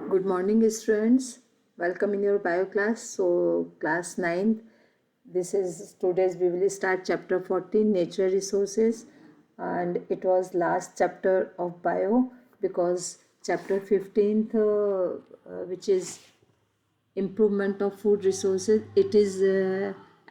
Good morning, students. Welcome in your bio class. So, class 9th. This is today's we will start chapter 14, nature resources, and it was last chapter of bio because chapter 15th, which is improvement of food resources, it is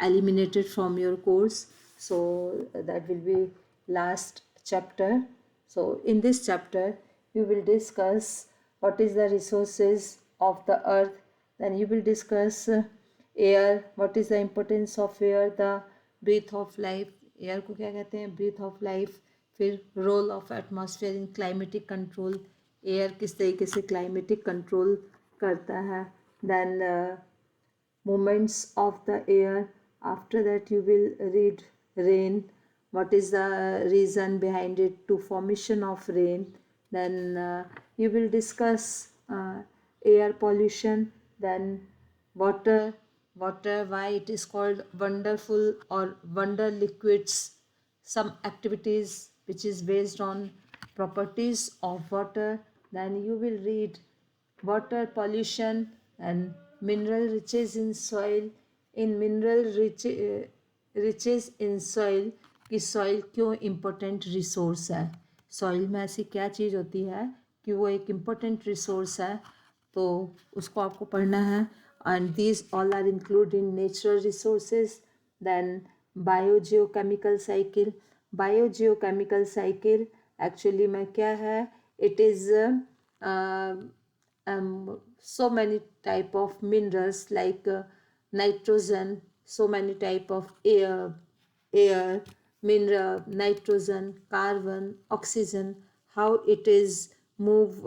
eliminated from your course. So that will be last chapter. So in this chapter we will discuss what is the resources of the earth, then you will discuss air, what is the importance of air, the breath of life, air को क्या कहते हैं, breath of life, फिर role of atmosphere in climatic control, air किस तरीके से climatic control करता है, then movements of the air. After that you will read rain, what is the reason behind it to formation of rain, then you will discuss air pollution, then water why it is called wonderful or wonder liquids, some activities which is based on properties of water, then you will read water pollution and mineral riches in soil, in mineral riches in soil, कि soil क्यों important resource है, soil में ऐसी क्या चीज़ होती है कि वो एक इम्पोर्टेंट रिसोर्स है, तो उसको आपको पढ़ना है. And these all are include in natural resources. Then biogeochemical cycle, biogeochemical cycle actually में क्या है, it is so many type of minerals like nitrogen, so many type of air, mineral, nitrogen, carbon, oxygen, how it is move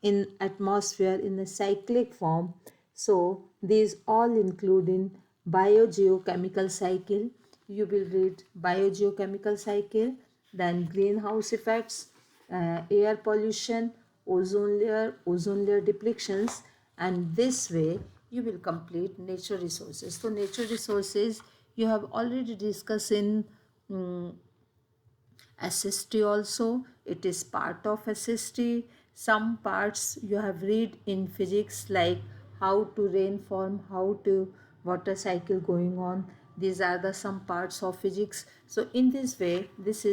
in atmosphere in a cyclic form. So these all include in biogeochemical cycle. You will read biogeochemical cycle, then greenhouse effects, air pollution, ozone layer depletions, and this way you will complete nature resources. So nature resources you have already discussed in SST also, it is part of SST. Some parts you have read in physics like how to rain form, how to water cycle going on. These are the some parts of physics. So in this way, this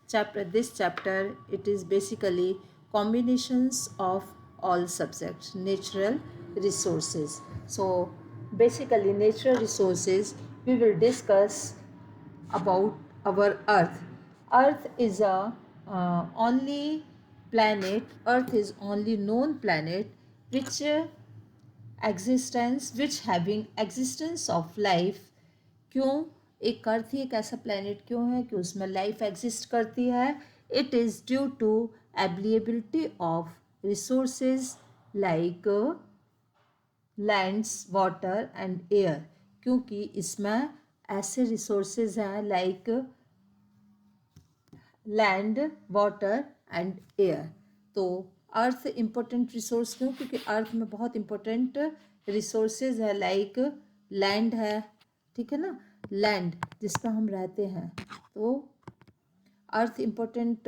chapter it is basically combinations of all subjects, natural resources. So basically natural resources we will discuss about our earth. Earth is a only planet, earth is only known planet which which having existence of life. क्यों एक अर्थ ही एक ऐसा planet क्यों है कि उसमें life exist करती है, it is due to availability of resources like lands, water and air, क्योंकि इसमें ऐसे रिसोर्सेज हैं like land, water and air. तो अर्थ इम्पोर्टेंट रिसोर्स क्यों, क्योंकि अर्थ में बहुत इम्पोर्टेंट रिसोर्सेज है लाइक लैंड है, ठीक है ना, लैंड जिस पर हम रहते हैं. तो अर्थ इम्पोर्टेंट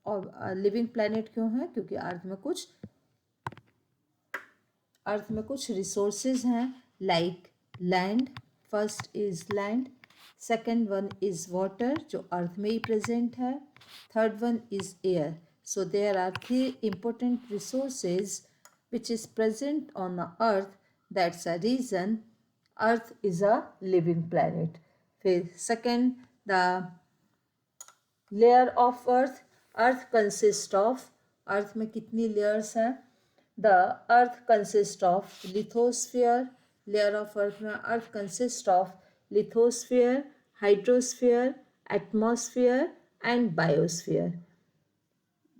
और लिविंग प्लैनेट क्यों है, क्योंकि अर्थ में कुछ रिसोर्सेज हैं like land, first is land, second one is water जो अर्थ में ही प्रेजेंट है, third one is air. So there are 3 important resources which is present on the earth. That's a reason earth is a living planet. फिर second, the layer of earth consists of, अर्थ में कितनी layers हैं, the earth consists of lithosphere, layer of earth में earth consists of lithosphere, hydrosphere, atmosphere and biosphere.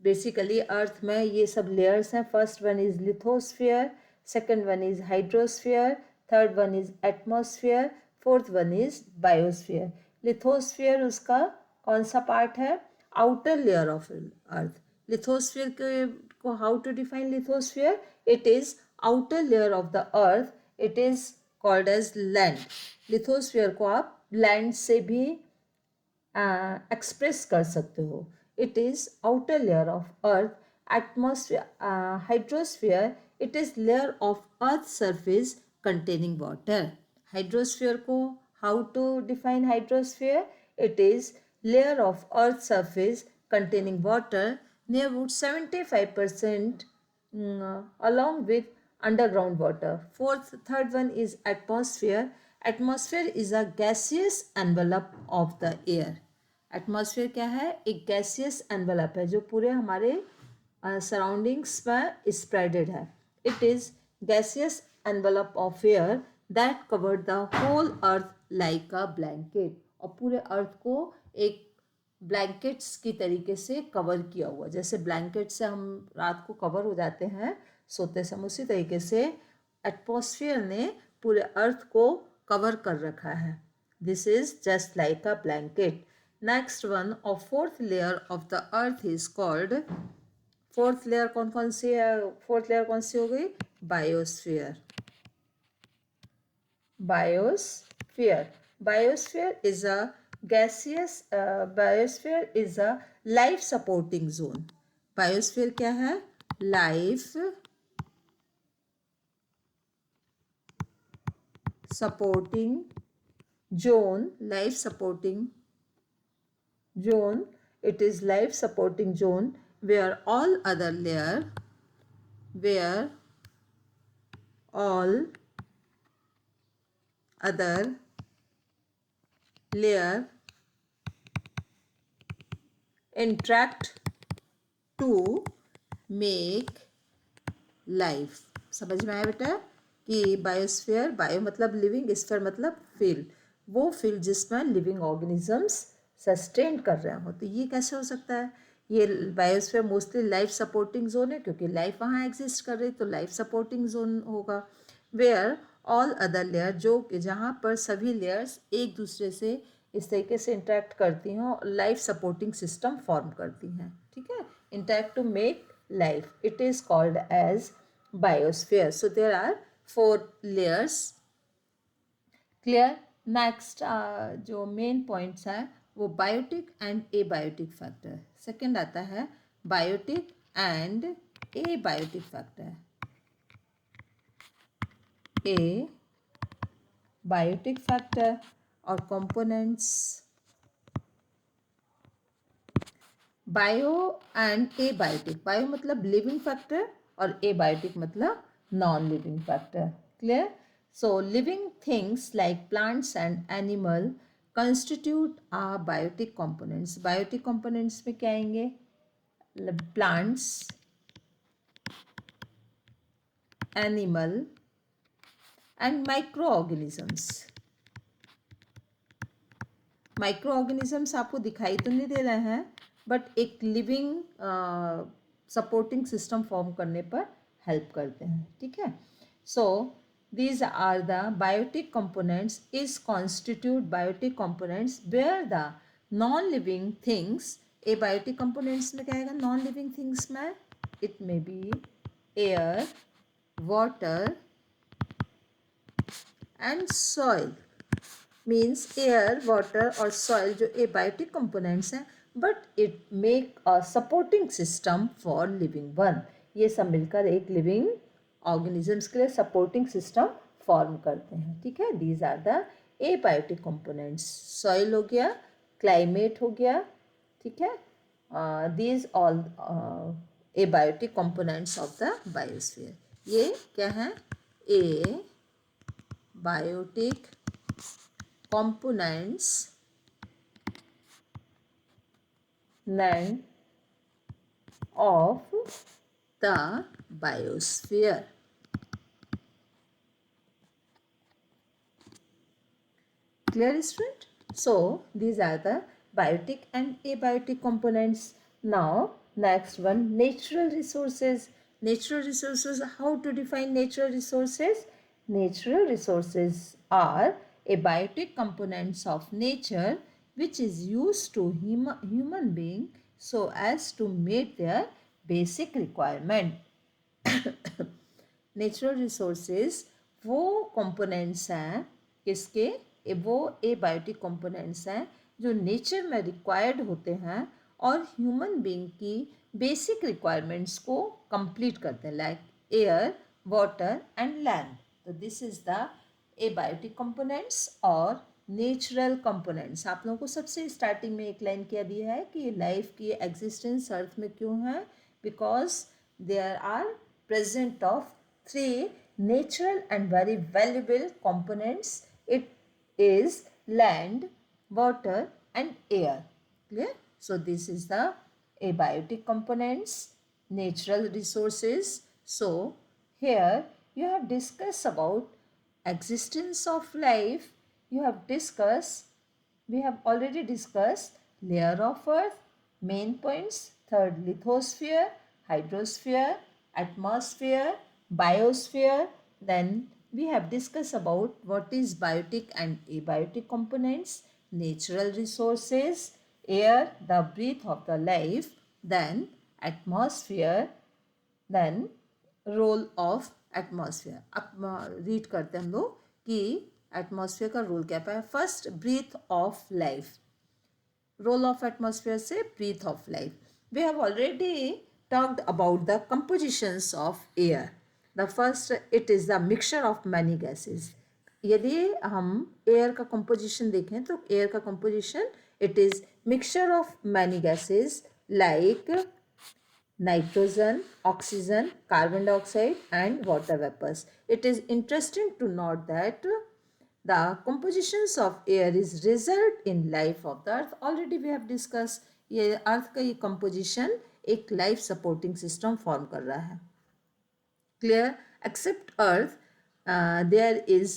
Basically earth में ये सब layers हैं. First one is lithosphere, second one is hydrosphere, third one is atmosphere, fourth one is biosphere. Lithosphere उसका कौन सा part है, outer layer of earth. Lithosphere को how to define lithosphere, it is outer layer of the earth, it is called as land. Lithosphere को आप land से भी express कर सकते हो. It is outer layer of earth Atmosphere, hydrosphere, it is layer of earth surface containing water. Hydrosphere को how to define hydrosphere? It is layer of earth surface containing water near about 75% along with underground water. Third one is atmosphere. Atmosphere is a gaseous envelope of the air. Atmosphere क्या है? एक gaseous envelope है जो पूरे हमारे surroundings में spreaded है. It is gaseous envelope of air that covered the whole earth like a blanket. और पूरे अर्थ को एक ब्लैंकेट्स की तरीके से कवर किया हुआ. जैसे ब्लैंकेट से हम रात को कवर हो जाते हैं सोते समय, उसी तरीके से एटमॉस्फेयर ने पूरे अर्थ को कवर कर रखा है. This is just like a blanket. Next one और fourth layer of the earth is called. Fourth layer कौन कौन सी है? फोर्थ लेयर कौन सी हो गई? Biosphere. Biosphere. Biosphere is a gaseous. Biosphere is a life supporting zone. Biosphere क्या है? Life supporting zone. Life supporting zone. It is life supporting zone where all other layer interact to make life. समझ में आया बेटा कि biosphere, bio मतलब living, sphere मतलब field, वो फील्ड जिसमें लिविंग ऑर्गेनिजम्स सस्टेन कर रहे हो. तो ये कैसे हो सकता है? ये biosphere mostly life supporting zone है क्योंकि लाइफ वहाँ एग्जिस्ट कर रही, तो लाइफ सपोर्टिंग जोन होगा. वेयर ऑल अदर लेयर, जो कि जहाँ पर सभी लेयर्स एक दूसरे से इस तरीके से इंटरेक्ट करती हैं और लाइफ सपोर्टिंग सिस्टम फॉर्म करती हैं. ठीक है, interact to make life. It is called as biosphere. So there are 4 layers. Clear. Next जो मेन पॉइंट्स है वो biotic and abiotic factor. Second आता है biotic and abiotic factor. Abiotic factor और components. Bio and abiotic. Bio मतलब living factor और abiotic मतलब non living factor. Clear. So living things like plants and animal constitute are biotic components. Biotic components में क्या आएंगे? Plants, animal and microorganisms. Microorganisms आपको दिखाई तो नहीं दे रहे हैं बट एक लिविंग सपोर्टिंग सिस्टम फॉर्म करने पर हेल्प करते हैं. ठीक है. सो these are the biotic components is constitute biotic components where the non-living things. abiotic components में क्या आएगा? non-living things में it may be air, water and soil. means air, water और soil जो abiotic components हैं but it make a supporting system for living one. ये सब मिलकर एक living ऑर्गेनिजम्स के लिए सपोर्टिंग सिस्टम फॉर्म करते हैं. ठीक है. These are the abiotic components. Soil हो गया, क्लाइमेट हो गया. ठीक है. These all abiotic components of the biosphere. ये क्या है? Abiotic components name of the biosphere. Clear, student? So these are the biotic and abiotic components. Now next one, natural resources. Natural resources, how to define natural resources? Natural resources are abiotic components of nature which is used to human being so as to meet their basic requirement. Natural resources वो components हैं किसके? वो abiotic components हैं जो nature में required होते हैं और ह्यूमन बीइंग की बेसिक रिक्वायरमेंट्स को कंप्लीट करते हैं, like air, water and land. तो this is the abiotic components और नेचुरल कंपोनेंट्स. आप लोगों को सबसे स्टार्टिंग में एक लाइन क्या दिया है कि लाइफ की एग्जिस्टेंस अर्थ में क्यों है, because there are present of three natural and very valuable components. It is land, water and air. Clear? So this is the abiotic components, natural resources. So here you have discussed about existence of life. You have discussed, we have already discussed layer of earth, main points, third lithosphere, hydrosphere, atmosphere, biosphere. Then we have discussed about what is biotic and abiotic components, natural resources, air, the breath of the life, then atmosphere, then role of atmosphere. अब read करते हैं हम लोग कि atmosphere का role क्या है. First, breath of life. Role of atmosphere से breath of life. We have already talked about the compositions of air. The first, it is the mixture of many gases. यदि हम एयर का composition देखें तो air का composition it is mixture of many gases like nitrogen, oxygen, carbon dioxide and water vapors. It is interesting to note that the compositions of air is result in life of the earth. Already we have discussed ये अर्थ का ये composition एक life supporting system form कर रहा है. Clear? Except earth, there is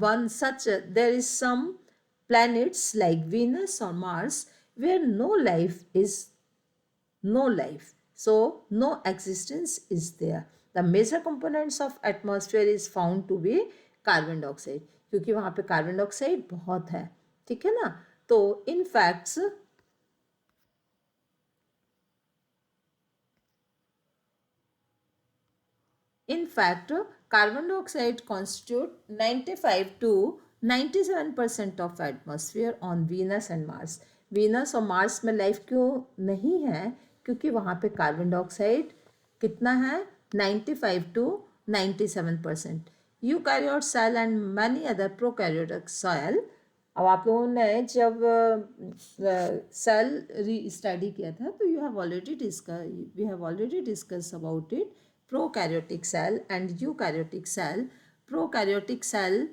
one such there is some planets like Venus or Mars where no life, so no existence is there. The major components of atmosphere is found to be carbon dioxide, क्योंकि वहाँ पे carbon dioxide बहुत है. ठीक है ना. तो इन facts carbon dioxide constitute 95 to 97% of atmosphere on Venus and Mars. Venus और Mars में लाइफ क्यों नहीं है, क्योंकि वहाँ पे कार्बन डाइऑक्साइड कितना है, 95 to 97%. Eukaryote cell and many other prokaryotic cell. अब आप लोगों ने जब सेल स्टडी किया था तो we have already discuss about it. Prokaryotic cell and eukaryotic cell. Prokaryotic cell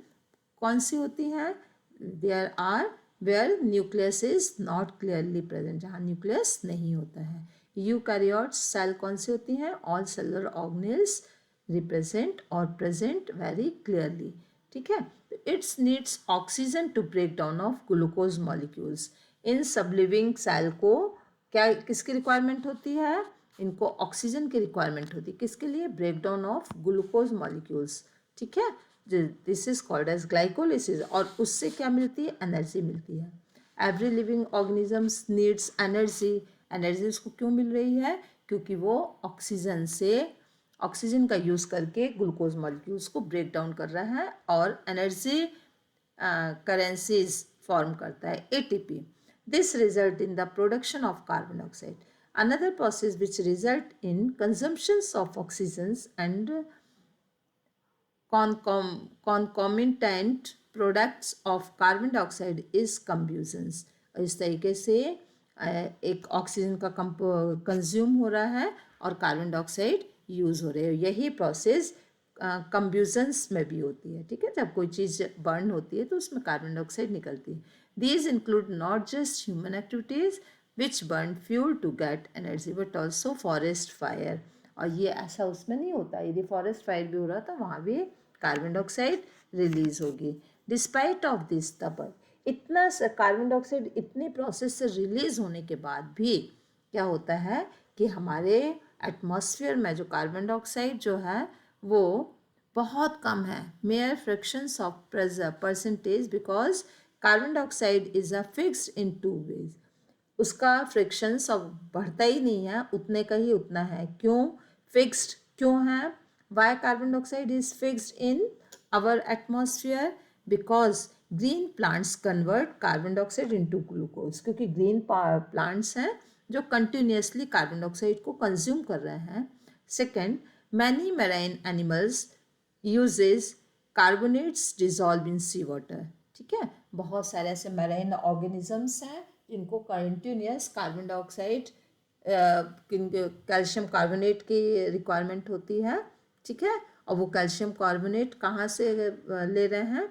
कौन सी होती हैं? There are where nucleus is not clearly present, जहाँ न्यूक्लियस नहीं होता है. यूकैरियोट्स सेल कौन सी होती हैं? ऑल सेलुलर ऑर्गेनेल्स रिप्रेजेंट और प्रेजेंट वेरी क्लियरली. ठीक है. It's needs oxygen to break down of glucose molecules. इन सब लिविंग सेल को क्या किसकी रिक्वायरमेंट होती है? इनको ऑक्सीजन की रिक्वायरमेंट होती है. किसके लिए? Break down of glucose molecules. ठीक है. This is called as glycolysis. और उससे क्या मिलती है? एनर्जी मिलती है. Every living organisms needs energy. Energy उसको क्यों मिल रही है? क्योंकि वो ऑक्सीजन का यूज़ करके ग्लूकोज मॉलिक्यूल्स को ब्रेक डाउन कर रहा है और एनर्जी करेंसीज फॉर्म करता है, ATP. This result in the production of carbon dioxide. Another process which result in consumptions of oxygens and concomitant products of carbon dioxide is combustions. इस तरीके से एक ऑक्सीजन का कंज्यूम हो रहा है और कार्बन डाइऑक्साइड यूज़ हो रहे हैं. यही प्रोसेस कंब्यूजन्स में भी होती है. ठीक है. जब कोई चीज़ बर्न होती है तो उसमें कार्बन डाइऑक्साइड निकलती है. These include not just human activities which burn fuel to get energy but also forest fire. और ये ऐसा उसमें नहीं होता. यदि फॉरेस्ट फायर भी हो रहा तो वहाँ भी कार्बन डाइऑक्साइड रिलीज होगी. डिस्पाइट ऑफ दिस तब इतना कार्बन डाइऑक्साइड इतने प्रोसेस से रिलीज होने के बाद भी क्या होता है कि हमारे एटमॉस्फेयर में जो कार्बन डाइऑक्साइड जो है वो बहुत कम है. Major fractions of percentage, because carbon dioxide is a fixed in two ways. उसका फ्रिक्शंस अब बढ़ता ही नहीं है, उतने का ही उतना है. क्यों फिक्स्ड क्यों है? Why carbon dioxide is fixed in our atmosphere? Because green plants convert carbon dioxide into glucose. क्योंकि ग्रीन प्लांट्स हैं जो कंटिन्यूसली कार्बन डाइऑक्साइड को कंज्यूम कर रहे हैं. Second, many marine animals uses carbonates dissolve in sea water. ठीक है, बहुत सारे ऐसे मैराइन ऑर्गेनिजम्स हैं जिनको continuous carbon dioxide calcium carbonate की रिक्वायरमेंट होती है. ठीक है, और वो कैल्शियम कार्बोनेट कहाँ से ले रहे हैं,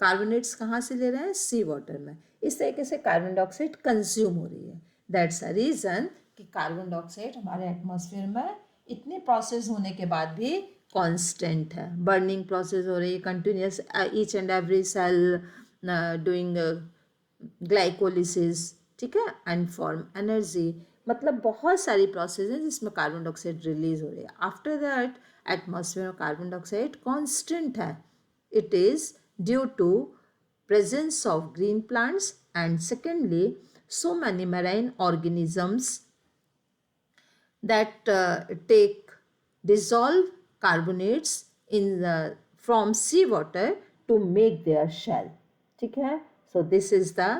कार्बोनेट्स कहाँ से ले रहे हैं, सी वाटर में. इस तरीके से कार्बन डाइऑक्साइड कंज्यूम हो रही है. दैट्स अ रीज़न कि कार्बन डाइऑक्साइड हमारे एटमॉस्फेयर में इतने प्रोसेस होने के बाद भी कांस्टेंट है. बर्निंग प्रोसेस हो रही है continuous, each and every cell doing glycolysis. ठीक है, एंड फॉर्म एनर्जी. मतलब बहुत सारी प्रोसेस है जिसमें कार्बन डाइऑक्साइड रिलीज हो रही है. आफ्टर दैट एटमॉस्फेयर में कार्बन डाइऑक्साइड कांस्टेंट है. It is due to presence of green plants, and secondly so many marine organisms that take dissolve carbonates in the from seawater to make their shell. ठीक है, so this is the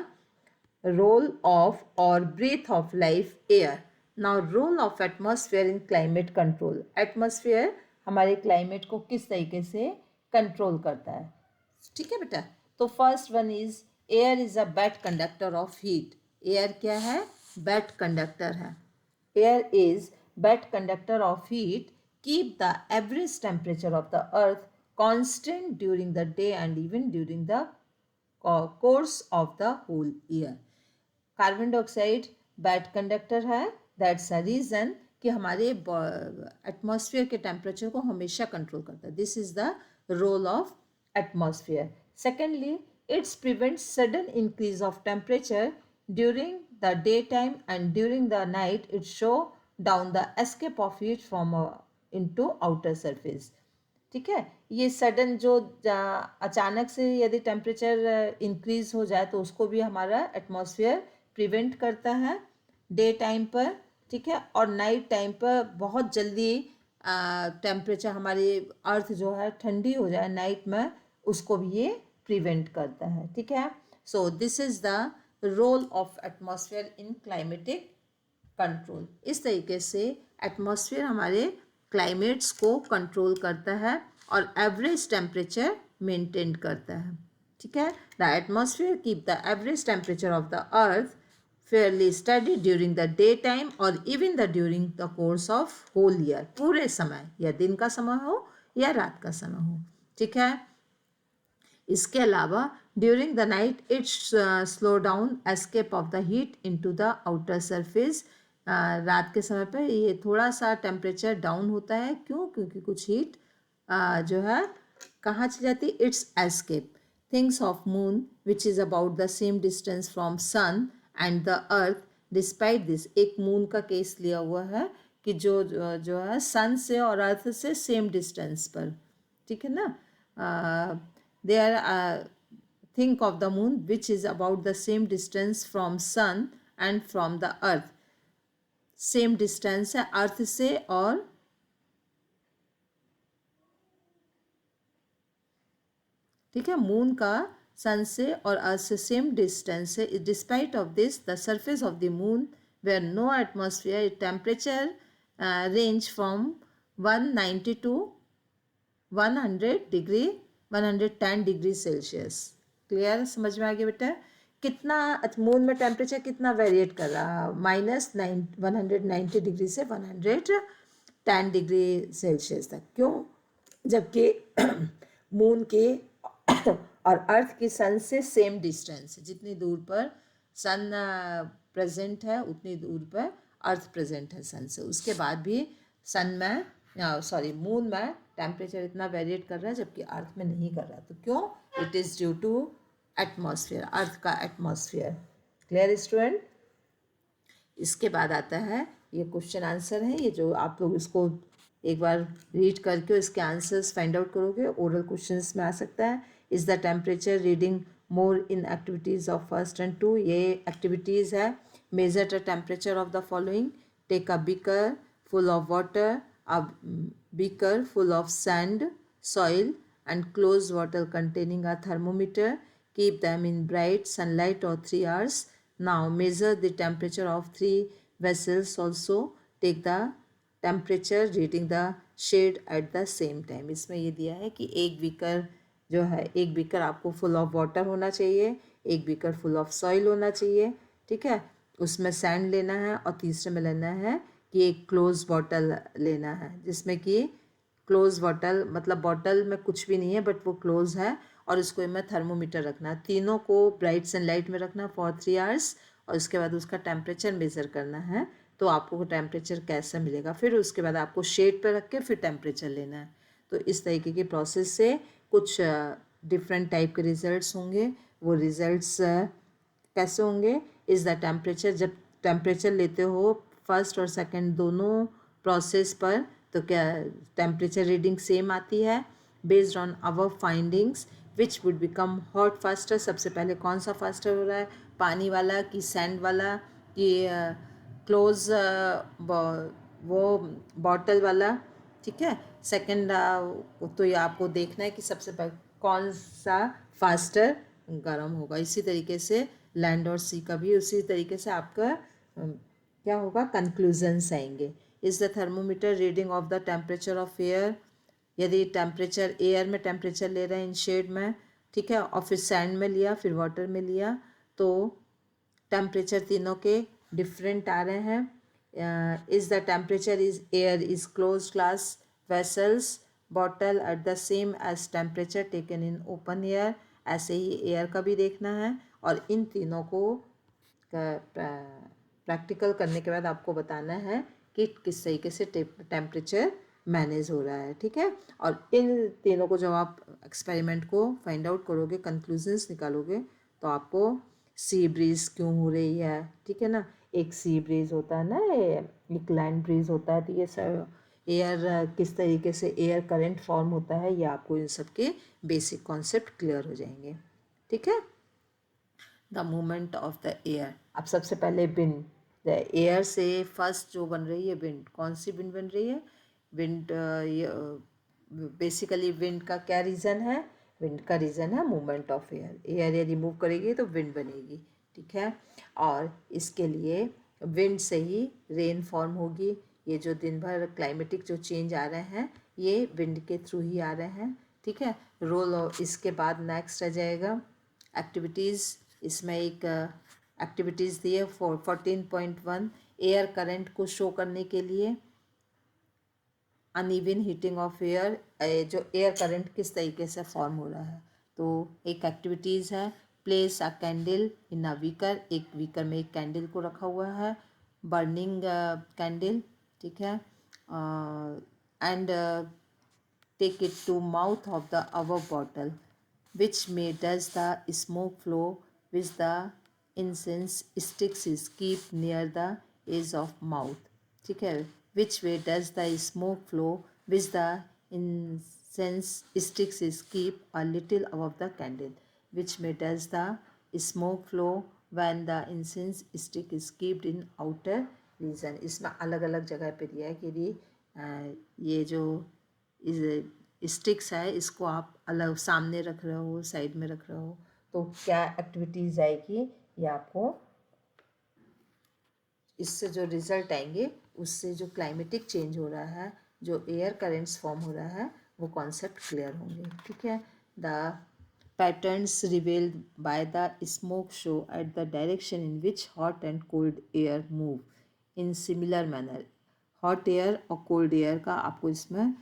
role of or breath of life air. Now role of atmosphere in climate control. Atmosphere हमारे climate को किस तरीके से control करता है. ठीक है बेटा, तो first one is air is a bad conductor of heat. Air क्या है, बेड कंडक्टर है. Air is bad conductor of heat. Keep the average temperature of the earth constant during the day and even during the course of the whole year. Carbon dioxide bad conductor है. That's a reason कि हमारे atmosphere के temperature को हमेशा control करता है. This is the role of atmosphere. Secondly, it prevents sudden increase of temperature during the daytime, and during the night it show down the escape of heat from into outer surface. ठीक है, ये sudden जो अचानक से यदि temperature increase हो जाए तो उसको भी हमारा एटमॉस्फेयर प्रिवेंट करता है डे टाइम पर. ठीक है, और नाइट टाइम पर बहुत जल्दी टेम्परेचर हमारी अर्थ जो है ठंडी हो जाए नाइट में, उसको भी ये प्रिवेंट करता है. ठीक है, so this is the role of atmosphere in climatic control. इस तरीके से एटमॉस्फेयर हमारे क्लाइमेट्स को कंट्रोल करता है और एवरेज टेम्परेचर मेंटेन करता है. ठीक है, the atmosphere keep the average temperature of the earth fairly steady during the daytime or even the during the course of whole year. पूरे समय, या दिन का समय हो या रात का समय हो. ठीक है, इसके अलावा during the night it's slow down escape of the heat into the outer surface. रात के समय पर ये थोड़ा सा टेम्परेचर डाउन होता है. क्यों, क्योंकि कुछ हीट जो है कहाँ चली जाती है, it's escape. Things of moon which is about the same distance from sun and the earth. Despite this, एक मून का केस लिया हुआ है कि जो है सन से और अर्थ से सेम डिस्टेंस पर. ठीक है ना, they are think of the moon which is about the same distance from sun and from the earth. same distance है अर्थ से और ठीक है, मून का सन से और अर्थ से सेम डिस्टेंस है. Despite of this the surface of the moon where no atmosphere, temperature range from 190 to 100 degree 110 degree celsius. Clear, समझ में आ गया बेटा. कितना मून में टेम्परेचर कितना वेरिएट कर रहा, -190 डिग्री से 110 डिग्री सेल्सियस तक. क्यों, जबकि मून के और अर्थ की सन से सेम डिस्टेंस है. जितनी दूर पर सन प्रेजेंट है उतनी दूर पर अर्थ प्रेजेंट है सन से. उसके बाद भी सन में मून में टेम्परेचर इतना वेरिएट कर रहा है जबकि अर्थ में नहीं कर रहा. तो क्यों, it is due to atmosphere, earth का एटमॉस्फेयर. Clear student. इसके बाद आता है ये क्वेश्चन आंसर है. ये जो आप लोग इसको एक बार रीड करके इसके आंसर्स फाइंड आउट करोगे, ओरल क्वेश्चंस में आ सकता है. Is the temperature reading more in activities of first and two. ये एक्टिविटीज़ है. Measure the temperature of the following. Take a beaker full of water, a beaker full of sand, soil, and closed water containing a thermometer. Keep them in bright sunlight or 3 hours. Now measure the temperature of 3 vessels also take the temperature reading the shade at the same time. इसमें ये दिया है कि एक beaker जो है, एक beaker आपको फुल ऑफ वाटर होना चाहिए, एक बीकर फुल ऑफ सॉइल होना चाहिए, ठीक है, उसमें सैंड लेना है, और तीसरे में लेना है कि एक क्लोज बॉटल लेना है, जिसमें कि क्लोज बॉटल मतलब बॉटल में कुछ भी नहीं है बट वो क्लोज है, और उसको में थर्मोमीटर रखना है, तीनों को ब्राइट सनलाइट में रखना फॉर 3 आवर्स, और उसके बाद उसका टेम्परेचर मेज़र करना है, तो आपको टेम्परेचर कैसा मिलेगा, फिर उसके बाद आपको शेड पर रख के फिर टेम्परेचर लेना है। तो इस तरीके की प्रोसेस से कुछ डिफरेंट टाइप के रिजल्ट्स होंगे। वो रिजल्ट्स कैसे होंगे, इज़ द टेम्परेचर, जब टेम्परेचर लेते हो फर्स्ट और सेकंड दोनों प्रोसेस पर, तो क्या टेम्परेचर रीडिंग सेम आती है। Based on our findings which would become hot faster, सबसे पहले कौन सा फास्टर हो रहा है, पानी वाला कि सैंड वाला कि क्लोज वो बॉटल वाला, ठीक है। सेकंड तो ये आपको देखना है कि सबसे पहले कौन सा फास्टर गर्म होगा। इसी तरीके से लैंड और सी का भी उसी तरीके से आपका क्या होगा, कंक्लूजन्स आएंगे। Is the thermometer reading of the temperature of air, यदि टेम्परेचर एयर में टेम्परेचर ले रहे हैं इन शेड में, ठीक है, और फिर सैंड में लिया फिर वाटर में लिया, तो टेम्परेचर तीनों के डिफरेंट आ रहे हैं। Is the temperature is air is close glass vessels bottle at the same as temperature taken in open air, ऐसे ही एयर का भी देखना है, और इन तीनों को प्रैक्टिकल करने के बाद आपको बताना है कि किस तरीके से टेम्परेचर मैनेज हो रहा है, ठीक है। और इन तीनों को जब आप एक्सपेरिमेंट को फाइंड आउट करोगे, कंक्लूजन्स निकालोगे, तो आपको सी ब्रीज क्यों हो रही है, ठीक है ना, एक सी ब्रीज होता है ना, एक लैंड ब्रीज होता है, तो ये सब एयर किस तरीके से एयर करंट फॉर्म होता है, ये आपको इन सब के बेसिक कॉन्सेप्ट क्लियर हो जाएंगे, ठीक है। The movement of the air, अब सबसे पहले विंड, द एयर से फर्स्ट जो बन रही है विंड, कौन सी विंड बन रही है, विंड बेसिकली विंड का क्या रीज़न है, विंड का रीज़न है मूवमेंट ऑफ एयर, एयर यदि मूव करेगी तो विंड बनेगी, ठीक है। और इसके लिए विंड से ही रेन फॉर्म होगी, ये जो दिन भर क्लाइमेटिक जो चेंज आ रहे हैं ये विंड के थ्रू ही आ रहे हैं, ठीक है। रोल ऑफ, इसके बाद नेक्स्ट आ जाएगा एक्टिविटीज़, इसमें एक एक्टिविटीज़ दी है 14.1, एयर करंट को शो करने के लिए अनइवन हीटिंग ऑफ एयर, जो एयर करंट किस तरीके से फॉर्म हो रहा है। तो एक एक्टिविटीज़ है place a candle in a weaker, एक वीकर में एक कैंडल को रखा हुआ है, बर्निंग कैंडल, ठीक है, and take it to mouth of the our bottle which may does the smoke flow which the incense sticks is keep near the edge of mouth, ठीक है, which way does the smoke flow which the incense sticks is keep a little above the candle, which way does the smoke flow when the incense stick is kept in outer region। इसमें अलग अलग जगह पे दिया है कि ये जो स्टिक्स है इसको आप अलग सामने रख रहे हो, साइड में रख रहे हो, तो क्या एक्टिविटीज़ आएगी, ये आपको इससे जो रिजल्ट आएंगे उससे जो क्लाइमेटिक चेंज हो रहा है, जो एयर करेंट्स फॉर्म हो रहा है, वो कॉन्सेप्ट क्लियर होंगे, ठीक है। The patterns revelled by the smoke show at the direction in which hot and cold air move in similar manner, hot air और कोल्ड एयर का आपको इसमें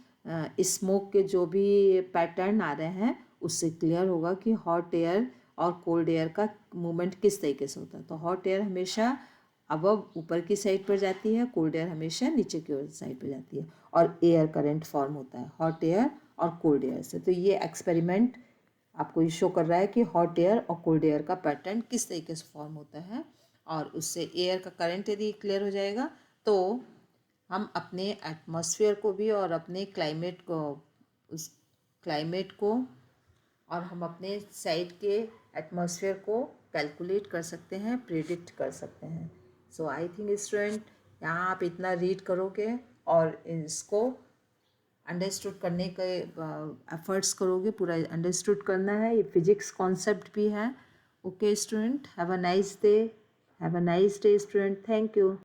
स्मोक के जो भी पैटर्न आ रहे हैं उससे क्लियर होगा कि हॉट एयर और कोल्ड एयर का मूवमेंट किस तरीके से होता है। तो हॉट एयर हमेशा अबव ऊपर की साइड पर जाती है, कोल्ड एयर हमेशा नीचे की ओर साइड पर जाती है, और एयर करंट फॉर्म होता है हॉट एयर और कोल्ड एयर से। तो ये एक्सपेरिमेंट आपको ये शो कर रहा है कि हॉट एयर और कोल्ड एयर का पैटर्न किस तरीके से फॉर्म होता है, और उससे एयर का करंट यदि क्लियर हो जाएगा तो हम अपने एटमॉस्फेयर को भी और अपने क्लाइमेट को, उस क्लाइमेट को और हम अपने साइड के एटमॉस्फेयर को कैलकुलेट कर सकते हैं, प्रेडिक्ट कर सकते हैं। सो आई थिंक स्टूडेंट यहाँ आप इतना रीड करोगे और इसको अंडरस्टूड करने के एफर्ट्स करोगे, पूरा अंडरस्टूड करना है, ये फिजिक्स कॉन्सेप्ट भी है। Okay student, have a nice day, have a nice day student, thank you.